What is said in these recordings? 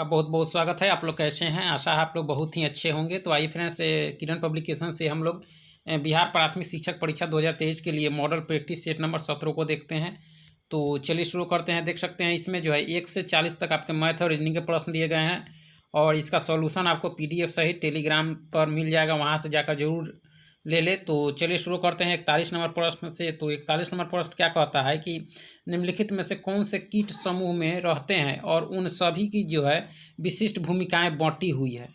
आपका बहुत बहुत स्वागत है। आप लोग कैसे हैं? आशा है आप लोग बहुत ही अच्छे होंगे। तो आइए फ्रेंड्स, किरण पब्लिकेशन से हम लोग बिहार प्राथमिक शिक्षक परीक्षा 2023 के लिए मॉडल प्रैक्टिस सेट नंबर 17 को देखते हैं। तो चलिए शुरू करते हैं। देख सकते हैं इसमें जो है 1 से 40 तक आपके मैथ और रीजनिंग के प्रश्न दिए गए हैं और इसका सॉल्यूशन आपको PDF सहित टेलीग्राम पर मिल जाएगा, वहाँ से जाकर जरूर ले ले। तो चलिए शुरू करते हैं 41 नंबर प्रश्न से। तो 41 नंबर प्रश्न क्या कहता है कि निम्नलिखित में से कौन से कीट समूह में रहते हैं और उन सभी की जो है विशिष्ट भूमिकाएं बांटी हुई है।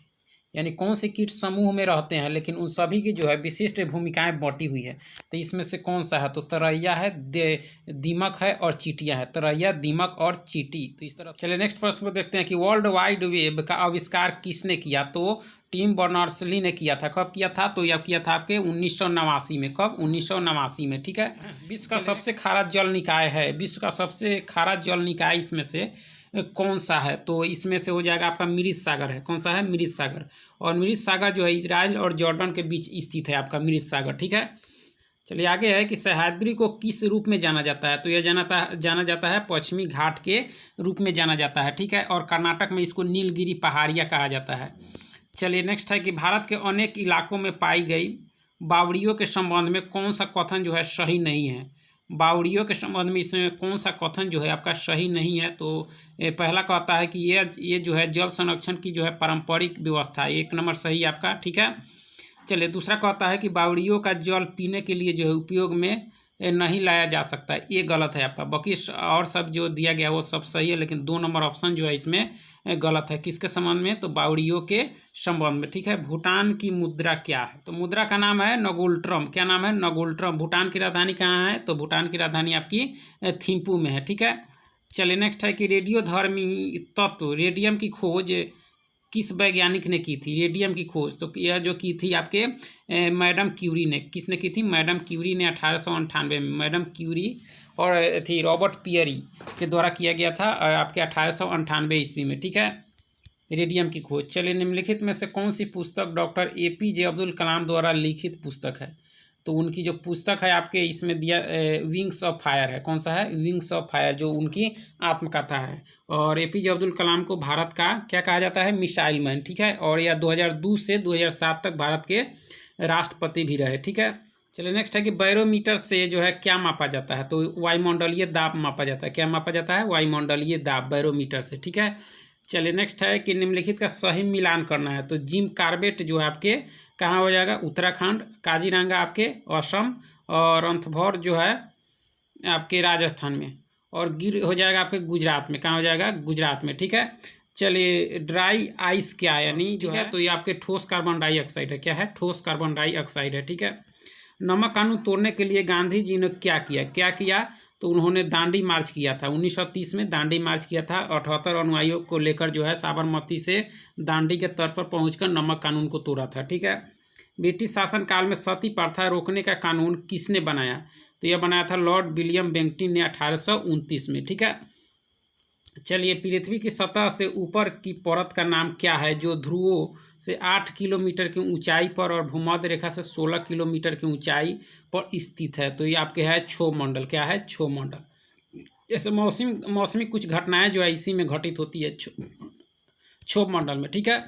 यानी कौन से कीट समूह में रहते हैं लेकिन उन सभी की जो है विशिष्ट भूमिकाएं बांटी हुई है। तो इसमें से कौन सा है? तो तरैया है, दीमक है और चींटियां है। तरैया, दीमक और चींटी। तो इस तरह चलिए नेक्स्ट प्रश्न को देखते हैं कि वर्ल्ड वाइड वेब का आविष्कार किसने किया? तो टिम बर्नर्स-ली ने किया था। कब किया था? तो यह किया था आपके 1989 में। कब? 1989 में। ठीक है। विश्व का सबसे खारा जल निकाय है। विश्व का सबसे खारा जल निकाय इसमें से कौन सा है? तो इसमें से हो जाएगा आपका मृत सागर है। कौन सा है? मृत सागर। और मृत सागर जो है इजराइल और जॉर्डन के बीच स्थित है आपका मृत सागर। ठीक है। चलिए आगे है कि सह्याद्री को किस रूप में जाना जाता है? तो यह जाना जाता है पश्चिमी घाट के रूप में जाना जाता है। ठीक है। और कर्नाटक में इसको नीलगिरी पहाड़िया कहा जाता है। चलिए नेक्स्ट है कि भारत के अनेक इलाकों में पाई गई बावड़ियों के संबंध में कौन सा कथन जो है सही नहीं है? बावड़ियों के संबंध में इसमें कौन सा कथन जो है आपका सही नहीं है? तो पहला कहता है कि ये जो है जल संरक्षण की जो है पारंपरिक व्यवस्था है। 1 नंबर सही आपका। ठीक है। चलिए दूसरा कहता है कि बावड़ियों का जल पीने के लिए जो है उपयोग में नहीं लाया जा सकता है। ये गलत है आपका। बाकी और सब जो दिया गया वो सब सही है, लेकिन 2 नंबर ऑप्शन जो है इसमें गलत है। किसके संबंध में? तो बावड़ियों के संबंध में। ठीक है। भूटान की मुद्रा क्या है? तो मुद्रा का नाम है नगोल्ट्रम। क्या नाम है? नगोल्ट्रम। भूटान की राजधानी कहाँ है? तो भूटान की राजधानी आपकी थिम्पू में है। ठीक है। चलिए नेक्स्ट है कि रेडियोधर्मी तत्व रेडियम की खोज किस वैज्ञानिक ने की थी? रेडियम की खोज तो यह जो की थी आपके मैडम क्यूरी ने। किसने की थी? मैडम क्यूरी ने 1898 में। मैडम क्यूरी और थी रॉबर्ट पियरी के द्वारा किया गया था आपके 1898 ईस्वी में। ठीक है। रेडियम की खोज। चलिए निम्नलिखित में से कौन सी पुस्तक डॉक्टर APJ अब्दुल कलाम द्वारा लिखित पुस्तक है? तो उनकी जो पुस्तक है आपके इसमें दिया विंग्स ऑफ फायर है। कौन सा है? विंग्स ऑफ फायर, जो उनकी आत्मकथा है। और APJ अब्दुल कलाम को भारत का क्या कहा जाता है? Missile man. ठीक है। और यह 2002 से 2007 तक भारत के राष्ट्रपति भी रहे। ठीक है। चलिए नेक्स्ट है कि बैरोमीटर से जो है क्या मापा जाता है? तो वायुमंडलीय दाब मापा जाता है। क्या मापा जाता है? वायुमंडलीय दाब बैरोमीटर से। ठीक है। चलिए नेक्स्ट है कि निम्नलिखित का सही मिलान करना है। तो जिम कार्बेट जो है आपके कहाँ हो जाएगा? उत्तराखंड। काजीरंगा आपके असम। और रणथंभौर जो है आपके राजस्थान में। और गिर हो जाएगा आपके गुजरात में। कहाँ हो जाएगा? गुजरात में। ठीक है। चलिए ड्राई आइस क्या है? यानी जो है तो ये आपके ठोस कार्बन डाइऑक्साइड है। क्या है? ठोस कार्बन डाइऑक्साइड है। ठीक है। नमक कानून तोड़ने के लिए गांधी जी ने क्या किया? क्या किया? तो उन्होंने दांडी मार्च किया था। 1930 में दांडी मार्च किया था। 78 अनुयायियों को लेकर जो है साबरमती से दांडी के तट पर पहुंचकर नमक कानून को तोड़ा था। ठीक है। ब्रिटिश शासनकाल में सती प्रथा रोकने का कानून किसने बनाया? तो यह बनाया था लॉर्ड विलियम बेंटिंक ने 1829 में। ठीक है। चलिए पृथ्वी की सतह से ऊपर की परत का नाम क्या है जो ध्रुवों से 8 किलोमीटर की ऊंचाई पर और भूमध्य रेखा से 16 किलोमीटर की ऊंचाई पर स्थित है? तो ये आपके है क्षोभमंडल। क्या है? क्षोभमंडल। ऐसे मौसमी कुछ घटनाएं जो है इसी में घटित होती है क्षोभमंडल में। ठीक है।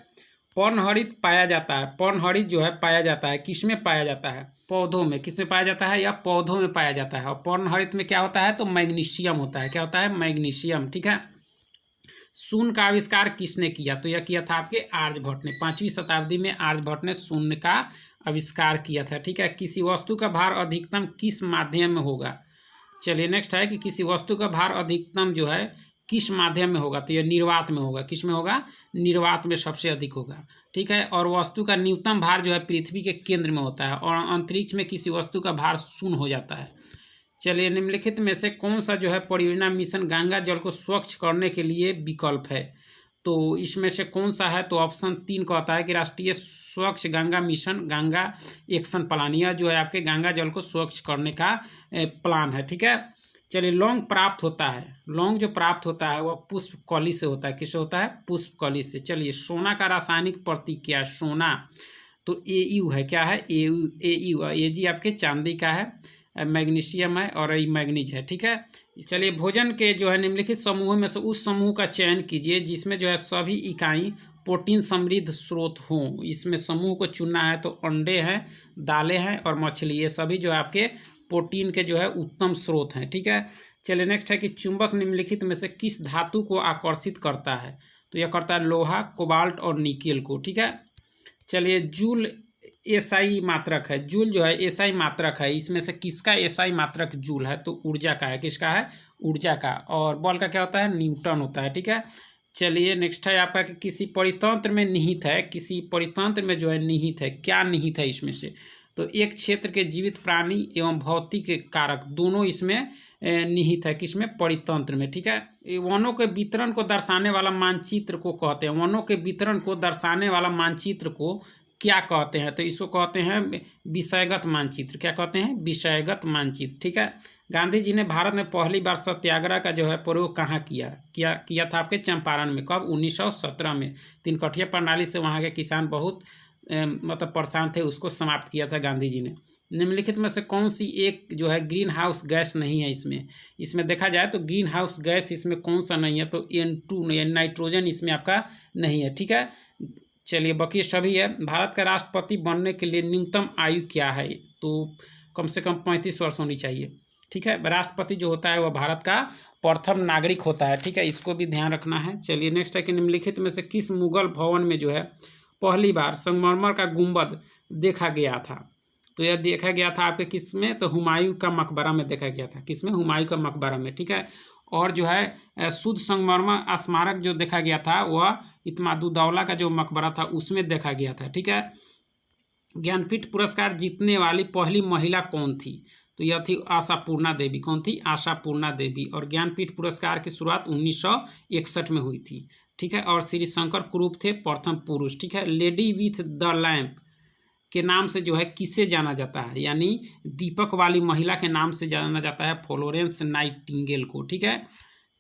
पर्णहरित पाया जाता है। पर्णहरित जो है पाया जाता है किस में पाया जाता है? पौधों में। किस में पाया जाता है? या पौधों में पाया जाता है। और पर्णहरित में क्या होता है? तो मैग्नीशियम होता है। क्या होता है? मैग्नीशियम। ठीक है। शून्य का आविष्कार किसने किया? तो यह किया था आपके आर्यभट्ट ने। 5वीं शताब्दी में आर्यभट्ट ने शून्य का आविष्कार किया था। ठीक है। किसी वस्तु का भार अधिकतम किस माध्यम में होगा? चलिए नेक्स्ट है कि किसी वस्तु का भार अधिकतम जो है किस माध्यम में होगा? तो यह निर्वात में होगा। किस में होगा? निर्वात में सबसे अधिक होगा। ठीक है। और वस्तु का न्यूनतम भार जो है पृथ्वी के केंद्र में होता है और अंतरिक्ष में किसी वस्तु का भार शून्य हो जाता है। चलिए निम्नलिखित में से कौन सा जो है परियोजना मिशन गंगा जल को स्वच्छ करने के लिए विकल्प है? तो इसमें से कौन सा है? तो ऑप्शन 3 कहता है कि राष्ट्रीय स्वच्छ Ganga mission, Ganga action plan. यह जो है आपके गंगा जल को स्वच्छ करने का प्लान है। ठीक है। चलिए लौंग प्राप्त होता है। लौंग जो प्राप्त होता है वह पुष्पकली से होता है। किससे होता है? पुष्पकली से। चलिए सोना का रासायनिक प्रतीक क्या है? सोना तो AU है। क्या है? AU। AG आपके चांदी का है। मैग्नीशियम है और ये मैग्नीज है। ठीक है, चलिए भोजन के जो है निम्नलिखित समूहों में से उस समूह का चयन कीजिए जिसमें जो है सभी इकाई प्रोटीन समृद्ध स्रोत हों। इसमें समूह को चुनना है तो अंडे हैं, दालें हैं और मछली, ये सभी जो है आपके प्रोटीन के जो है उत्तम स्रोत हैं। ठीक है, चलिए नेक्स्ट है कि चुंबक निम्नलिखित में से किस धातु को आकर्षित करता है? तो यह करता है लोहा, कोबाल्ट और निकेल को। ठीक है, चलिए जूल एसआई मात्रक है। जूल जो है एसआई मात्रक है, इसमें से किसका एसआई मात्रक जूल है? तो ऊर्जा का है। किसका है? ऊर्जा का। और बल का क्या होता है? न्यूटन होता है। ठीक है, चलिए नेक्स्ट है आपका कि किसी परितंत्र में निहित है। किसी परितंत्र में जो है निहित है, क्या निहित है इसमें से? तो एक क्षेत्र के जीवित प्राणी एवं भौतिक कारक दोनों इसमें निहित है। किसमें? परितंत्र में। ठीक है, वनों के वितरण को दर्शाने वाला मानचित्र को कहते हैं। वनों के वितरण को दर्शाने वाला मानचित्र को क्या कहते हैं? तो इसको कहते हैं विषयगत मानचित्र। क्या कहते हैं? विषयगत मानचित्र। ठीक है, गांधी जी ने भारत में पहली बार सत्याग्रह का जो है प्रयोग कहाँ किया था? आपके चंपारण में। कब? 1917 में। तीनकठिया प्रणाली से वहाँ के किसान बहुत मतलब परेशान थे, उसको समाप्त किया था गांधी जी ने। निम्नलिखित में से कौन सी एक जो है ग्रीन हाउस गैस नहीं है इसमें देखा जाए तो ग्रीन हाउस गैस इसमें कौन सा नहीं है? तो N2 नहीं है, नाइट्रोजन इसमें आपका नहीं है। ठीक है, चलिए बाकी सभी है। भारत का राष्ट्रपति बनने के लिए न्यूनतम आयु क्या है? तो कम से कम 35 वर्ष होनी चाहिए। ठीक है, राष्ट्रपति जो होता है वह भारत का प्रथम नागरिक होता है। ठीक है, इसको भी ध्यान रखना है। चलिए नेक्स्ट है कि निम्नलिखित में से किस मुगल भवन में जो है पहली बार संगमरमर का गुंबद देखा गया था? तो यह देखा गया था आपके किस में? तो हुमायूं का मकबरा में देखा गया था। किसमें? हुमायूं का मकबरा में। ठीक है, और जो है शुद्ध संगमरमर स्मारक जो देखा गया था वह इत्मादुद्दौला का जो मकबरा था उसमें देखा गया था। ठीक है, ज्ञानपीठ पुरस्कार जीतने वाली पहली महिला कौन थी? तो यह थी आशापूर्णा देवी। कौन थी? आशापूर्णा देवी। और ज्ञानपीठ पुरस्कार की शुरुआत 1961 में हुई थी। ठीक है, और श्री शंकर कुरूप थे प्रथम पुरुष। ठीक है, लेडी विथ द लैंप के नाम से जो है किसे जाना जाता है? यानी दीपक वाली महिला के नाम से जाना जाता है फ्लोरेंस नाइटिंगेल को। ठीक है,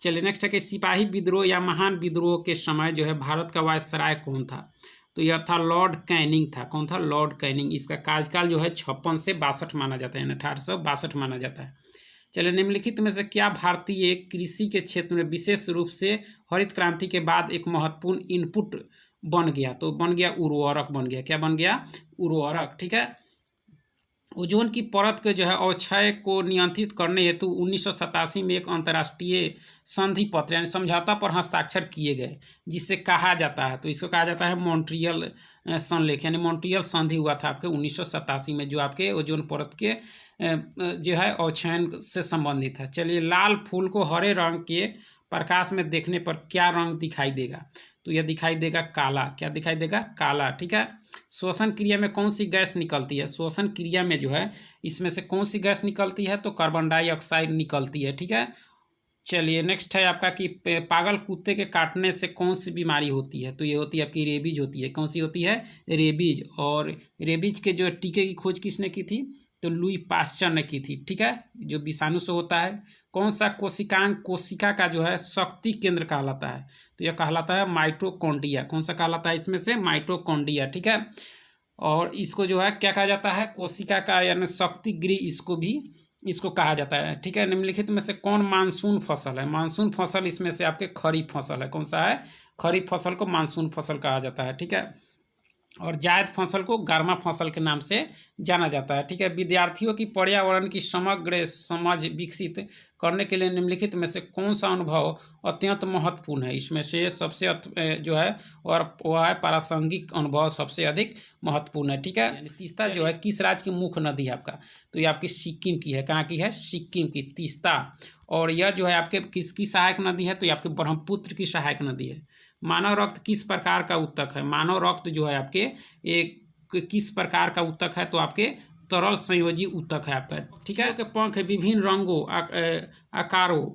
चलिए नेक्स्ट है कि सिपाही विद्रोह या महान विद्रोह के समय जो है भारत का वायसराय कौन था? तो यह था लॉर्ड कैनिंग था। कौन था? Lord Canning. इसका कार्यकाल जो है 56 से 62 माना जाता है, यानी 1862 माना जाता है। चलिए निम्नलिखित में से क्या भारतीय कृषि के क्षेत्र में विशेष रूप से हरित क्रांति के बाद एक महत्वपूर्ण इनपुट बन गया? तो बन गया उर्वरक बन गया। क्या बन गया? उर्वरक। ठीक है, ओजोन की परत के जो है अवक्षय को नियंत्रित करने हेतु 1987 में एक अंतर्राष्ट्रीय संधि पत्र यानी समझौता पर हस्ताक्षर किए गए, जिससे कहा जाता है, तो इसको कहा जाता है मॉन्ट्रियल संलेख, यानी मॉन्ट्रियल संधि हुआ था आपके 1987 में, जो आपके ओजोन परत के जो है अवक्षयन से संबंधित है। चलिए, लाल फूल को हरे रंग के प्रकाश में देखने पर क्या रंग दिखाई देगा? तो यह दिखाई देगा काला। क्या दिखाई देगा? काला। ठीक है, श्वसन क्रिया में कौन सी गैस निकलती है? श्वसन क्रिया में जो है इसमें से कौन सी गैस निकलती है? तो कार्बन डाइऑक्साइड निकलती है। ठीक है, चलिए नेक्स्ट है आपका कि पागल कुत्ते के काटने से कौन सी बीमारी होती है? तो ये होती है आपकी रेबीज होती है। कौन सी होती है? रेबीज। और रेबीज के जो टीके की खोज किसने की थी? तो लुई पास्चर ने की थी। ठीक है, जो विषाणु से होता है। कौन सा कोशिका का जो है शक्ति केंद्र कहलाता है? तो यह कहलाता है माइटोकॉन्ड्रिया। कौन सा कहलाता है इसमें से? माइटोकॉन्ड्रिया। ठीक है, और इसको जो है क्या कहा जाता है? कोशिका का यानी शक्ति गृह इसको कहा जाता है। ठीक है, निम्नलिखित में से कौन मानसून फसल है? मानसून फसल इसमें से आपके खरीफ फसल है। कौन सा है? खरीफ फसल को मानसून फसल कहा जाता है। ठीक है, और जायद फसल को गर्मा फसल के नाम से जाना जाता है। ठीक है, विद्यार्थियों की पर्यावरण की समग्र समझ विकसित करने के लिए निम्नलिखित में से कौन सा अनुभव अत्यंत महत्वपूर्ण है? इसमें से सबसे जो है और वह है प्रासंगिक अनुभव सबसे अधिक महत्वपूर्ण है। ठीक है, यानी तीस्ता जो है किस राज्य की मुख्य नदी है आपका? तो ये आपकी सिक्किम की है। कहाँ की है? सिक्किम की तीस्ता। और यह जो है आपके किसकी सहायक नदी है? तो ये आपके ब्रह्मपुत्र की सहायक नदी है। मानव रक्त किस प्रकार का ऊतक है? मानव रक्त जो है आपके एक किस प्रकार का ऊतक है? तो आपके तरल संयोजी ऊतक है आपका। ठीक है, के पंख विभिन्न रंगों आकारों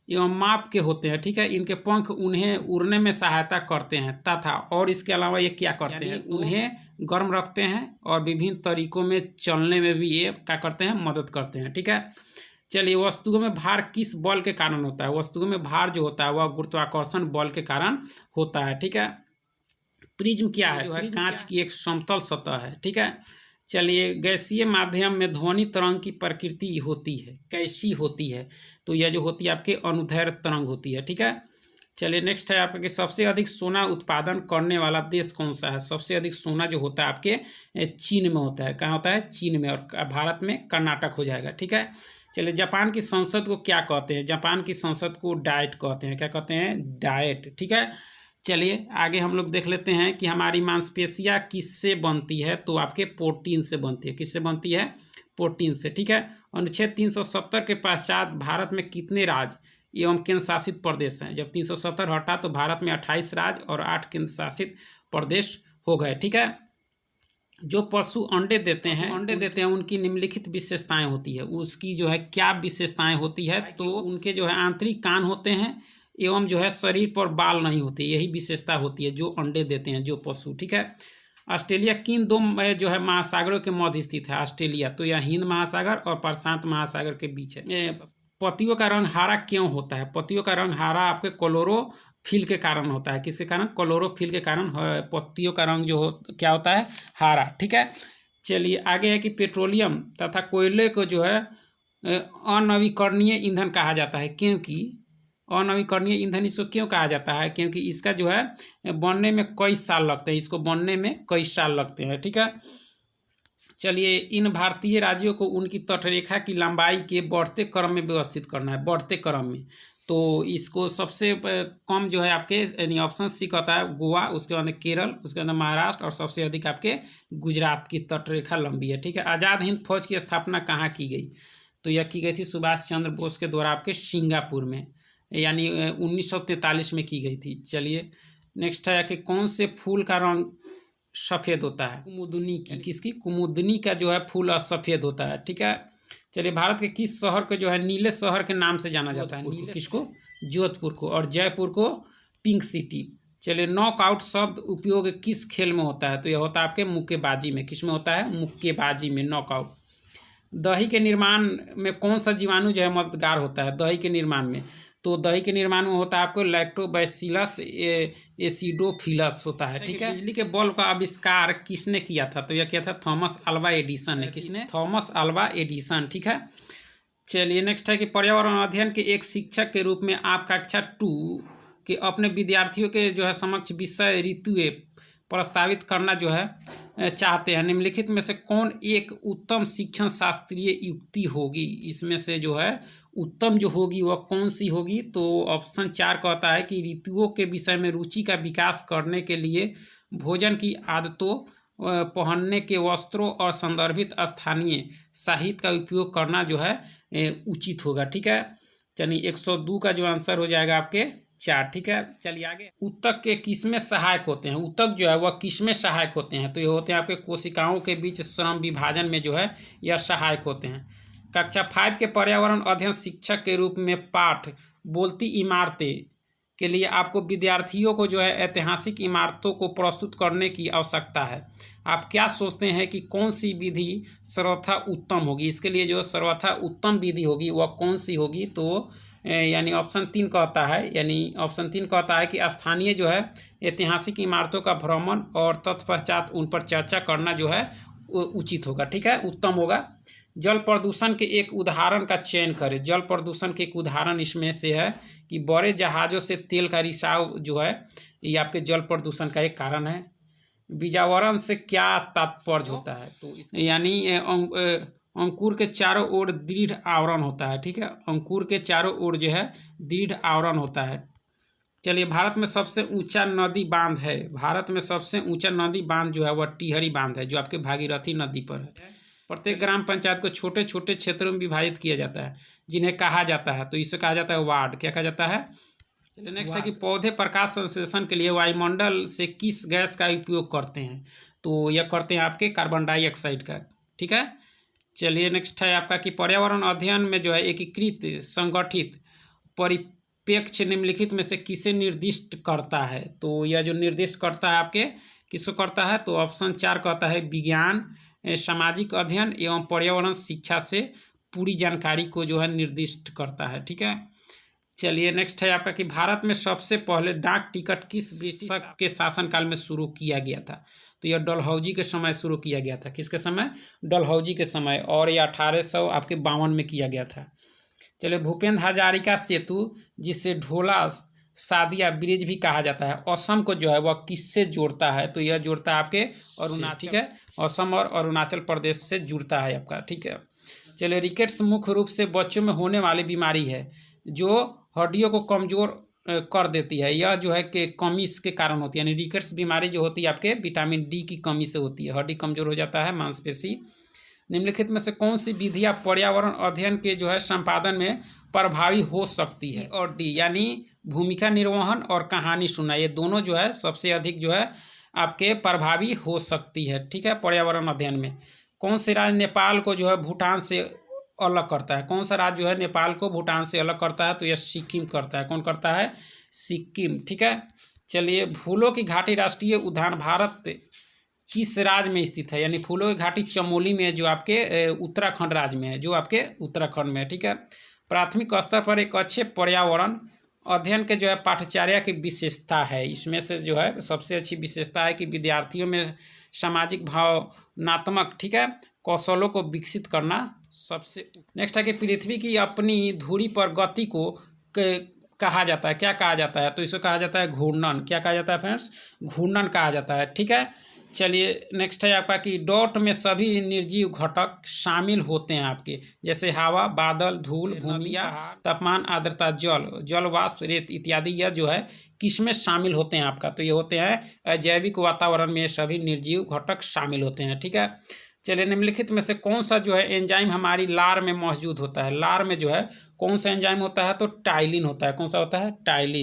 एवं माप के होते हैं। ठीक है, इनके पंख उन्हें उड़ने में सहायता करते हैं तथा और इसके अलावा ये क्या करते हैं? उन्हें गर्म रखते हैं और विभिन्न तरीकों में चलने में भी ये क्या करते हैं? मदद करते हैं। ठीक है, चलिए, वस्तुओं में भार किस बल के कारण होता है? वस्तुओं में भार जो होता है वह गुरुत्वाकर्षण बल के कारण होता है। ठीक है, प्रिज्म क्या है? जो है कांच की एक समतल सतह है। ठीक है, चलिए, गैसीय माध्यम में ध्वनि तरंग की प्रकृति होती है, कैसी होती है? तो यह जो होती है आपके अनुदैर्घ्य तरंग होती है, ठीक है। चलिए नेक्स्ट है आपके सबसे अधिक सोना उत्पादन करने वाला देश कौन सा है? सबसे अधिक सोना जो होता है आपके चीन में होता है। कहाँ होता है? चीन में। और भारत में कर्नाटक हो जाएगा, ठीक है। चलिए, जापान की संसद को क्या कहते हैं? जापान की संसद को डाइट कहते हैं। क्या कहते हैं? डाइट, ठीक है। चलिए आगे हम लोग देख लेते हैं कि हमारी मांसपेशियां किससे बनती है? तो आपके प्रोटीन से बनती है। किससे बनती है? प्रोटीन से, ठीक है। अनुच्छेद 370 के पश्चात भारत में कितने राज्य एवं केंद्र शासित प्रदेश हैं? जब 370 हटा तो भारत में 28 राज्य और 8 केंद्र शासित प्रदेश हो गए, ठीक है। जो पशु अंडे देते हैं उनकी निम्नलिखित विशेषताएं होती है। उसकी जो है क्या विशेषताएं होती है? तो उनके जो है आंतरिक कान होते हैं एवं जो है शरीर पर बाल नहीं होते, यही विशेषता होती है जो अंडे देते हैं जो पशु, ठीक है। ऑस्ट्रेलिया किन दो जो है महासागरों के मध्य स्थित है? ऑस्ट्रेलिया, तो यह हिंद महासागर और प्रशांत महासागर के बीच है। पत्तियों का रंग हरा क्यों होता है? पत्तियों का रंग हरा आपके क्लोरोफिल के कारण होता है। किसके कारण? क्लोरोफिल के कारण पत्तियों का रंग जो क्या होता है? हरा, ठीक है। चलिए आगे है कि पेट्रोलियम तथा कोयले को जो है अनवीकरणीय ईंधन कहा जाता है। क्योंकि अनवीकरणीय ईंधन इसको क्यों कहा जाता है? क्योंकि इसका जो है बनने में कई साल लगते हैं, इसको बनने में कई साल लगते हैं, ठीक है। चलिए, इन भारतीय राज्यों को उनकी तटरेखा की लंबाई के बढ़ते क्रम में व्यवस्थित करना है, बढ़ते क्रम में। तो इसको सबसे कम जो है आपके यानी ऑप्शन सी कहता है गोवा, उसके बाद केरल, उसके बाद महाराष्ट्र और सबसे अधिक आपके गुजरात की तटरेखा लंबी है, ठीक है। आज़ाद हिंद फौज की स्थापना कहाँ की गई? तो यह की गई थी सुभाष चंद्र बोस के द्वारा आपके सिंगापुर में, यानी 1943 में की गई थी। चलिए नेक्स्ट है कि कौन से फूल का रंग सफ़ेद होता है? कुमुदनी की। किसकी? कुमुदनी का जो है फूल सफ़ेद होता है, ठीक है। चलिए, भारत के किस शहर को जो है नीले शहर के नाम से जाना जाता है? नीले किसको? जोधपुर को। और जयपुर को पिंक सिटी। चलिए, नॉकआउट शब्द उपयोग किस खेल में होता है? तो यह होता है आपके मुक्केबाजी में। किस में होता है? मुक्केबाजी में नॉकआउट। दही के निर्माण में कौन सा जीवाणु जो है मददगार होता है? दही के निर्माण में, तो दही के निर्माण में होता है आपको लैक्टोबैसिलस एसिडोफिलस होता है, ठीक है। बिजली के बल्ब का आविष्कार किसने किया था? तो यह किया था थॉमस अल्वा एडिसन ने। किसने? थॉमस अल्वा एडिसन, ठीक है। चलिए नेक्स्ट है कि पर्यावरण अध्ययन के एक शिक्षक के रूप में आप कक्षा 2 के अपने विद्यार्थियों के जो है समक्ष विषय ऋतुएं प्रस्तावित करना जो है चाहते हैं। निम्नलिखित में से कौन एक उत्तम शिक्षण शास्त्रीय युक्ति होगी? इसमें से जो है उत्तम जो होगी वह कौन सी होगी? तो ऑप्शन 4 कहता है कि ऋतुओं के विषय में रुचि का विकास करने के लिए भोजन की आदतों, पहनने के वस्त्रों और संदर्भित स्थानीय साहित्य का उपयोग करना जो है उचित होगा, ठीक है। चलिए 102 का जो आंसर हो जाएगा आपके 4, ठीक है। चलिए आगे, ऊतक के किसमें सहायक होते हैं? ऊतक जो है वह किसमें सहायक होते हैं? तो ये होते हैं आपके कोशिकाओं के बीच श्रम विभाजन में जो है यह सहायक होते हैं। कक्षा 5 के पर्यावरण अध्ययन शिक्षक के रूप में पाठ बोलती इमारतें के लिए आपको विद्यार्थियों को जो है ऐतिहासिक इमारतों को प्रस्तुत करने की आवश्यकता है। आप क्या सोचते हैं कि कौन सी विधि सर्वथा उत्तम होगी? इसके लिए जो सर्वथा उत्तम विधि होगी वह कौन सी होगी? तो यानी ऑप्शन 3 कहता है कि स्थानीय जो है ऐतिहासिक इमारतों का भ्रमण और तत्पश्चात उन पर चर्चा करना जो है उचित होगा, ठीक है, उत्तम होगा। जल प्रदूषण के एक उदाहरण का चयन करें। जल प्रदूषण के एक उदाहरण इसमें से है कि बड़े जहाज़ों से तेल का रिसाव जो है ये आपके जल प्रदूषण का एक कारण है। बीजावरण से क्या तात्पर्य होता है? तो यानी अंकुर के चारों ओर दृढ़ आवरण होता है, ठीक है। अंकुर के चारों ओर जो है दृढ़ आवरण होता है। चलिए, भारत में सबसे ऊंचा नदी बांध है। भारत में सबसे ऊंचा नदी बांध जो है वह टिहरी बांध है जो आपके भागीरथी नदी पर है। प्रत्येक ग्राम पंचायत को छोटे छोटे क्षेत्रों में विभाजित किया जाता है जिन्हें कहा जाता है, तो इसे कहा जाता है वार्ड। क्या कहा जाता है? चलिए नेक्स्ट है कि पौधे प्रकाश संश्लेषण के लिए वायुमंडल से किस गैस का उपयोग करते हैं? तो यह करते हैं आपके कार्बन डाइऑक्साइड का, ठीक है। चलिए नेक्स्ट है आपका कि पर्यावरण अध्ययन में जो है एकीकृत संगठित परिप्रेक्ष्य निम्नलिखित में से किसे निर्दिष्ट करता है? तो यह जो निर्दिष्ट करता है आपके किसको करता है? तो ऑप्शन 4 कहता है विज्ञान, सामाजिक अध्ययन एवं पर्यावरण शिक्षा से पूरी जानकारी को जो है निर्दिष्ट करता है, ठीक है। चलिए नेक्स्ट है आपका कि भारत में सबसे पहले डाक टिकट किस ब्रिटिश के शासनकाल में शुरू किया गया था। तो यह डलहौजी के समय शुरू किया गया था। किसके समय? डलहौजी के समय, और यह 1852 में किया गया था। चलिए भूपेंद्र हजारिका सेतु, जिसे ढोला सादिया ब्रिज भी कहा जाता है, असम को जो है वह किससे जोड़ता है? तो यह जोड़ता है आपके अरुणाचल, ठीक है, असम और अरुणाचल प्रदेश से जुड़ता है आपका, ठीक है। चलिए रिकेट्स मुख्य रूप से बच्चों में होने वाली बीमारी है जो हड्डियों को कमजोर कर देती है। यह जो है कि कमी के कारण होती है, यानी रिकेट्स बीमारी जो होती है आपके विटामिन डी की कमी से होती है, हड्डी कमजोर हो जाता है, मांसपेशी। निम्नलिखित में से कौन सी विधियाँ पर्यावरण अध्ययन के जो है संपादन में प्रभावी हो सकती है? और डी, यानी भूमिका निर्वहन और कहानी सुनना, ये दोनों जो है सबसे अधिक जो है आपके प्रभावी हो सकती है, ठीक है, पर्यावरण अध्ययन में। कौन से राज्य नेपाल को जो है भूटान से अलग करता है? कौन सा राज्य जो है नेपाल को भूटान से अलग करता है? तो यह सिक्किम करता है। कौन करता है? सिक्किम, ठीक है। चलिए फूलों की घाटी राष्ट्रीय उद्यान भारत किस राज्य में स्थित है? यानी फूलों की घाटी चमोली में, जो आपके उत्तराखंड राज्य में है, जो आपके उत्तराखंड में है, ठीक है। प्राथमिक स्तर पर एक अच्छे पर्यावरण अध्ययन के जो है पाठ्यचर्या की विशेषता है, इसमें से जो है सबसे अच्छी विशेषता है कि विद्यार्थियों में सामाजिक भावनात्मक, ठीक है, कौशलों को विकसित करना सबसे। नेक्स्ट है कि पृथ्वी की अपनी धुरी पर गति को कहा जाता है, क्या कहा जाता है? तो इसे कहा जाता है घूर्णन। क्या कहा जाता है फ्रेंड्स? घूर्णन कहा जाता है, ठीक है। चलिए नेक्स्ट है आपका कि डॉट में सभी निर्जीव घटक शामिल होते हैं आपके, जैसे हवा, बादल, धूल, भूमि, तापमान, आर्द्रता, जल वाष्प, रेत इत्यादि। यह जो है किसमें शामिल होते हैं आपका? तो ये होते हैं अजैविक वातावरण में सभी निर्जीव घटक शामिल होते हैं, ठीक है। चलिए निम्नलिखित में से कौन सा जो है एंजाइम हमारी लार में मौजूद होता है? लार में जो है कौन सा एंजाइम होता है? तो टाइलिन होता है। कौन सा होता है? टाइलिन।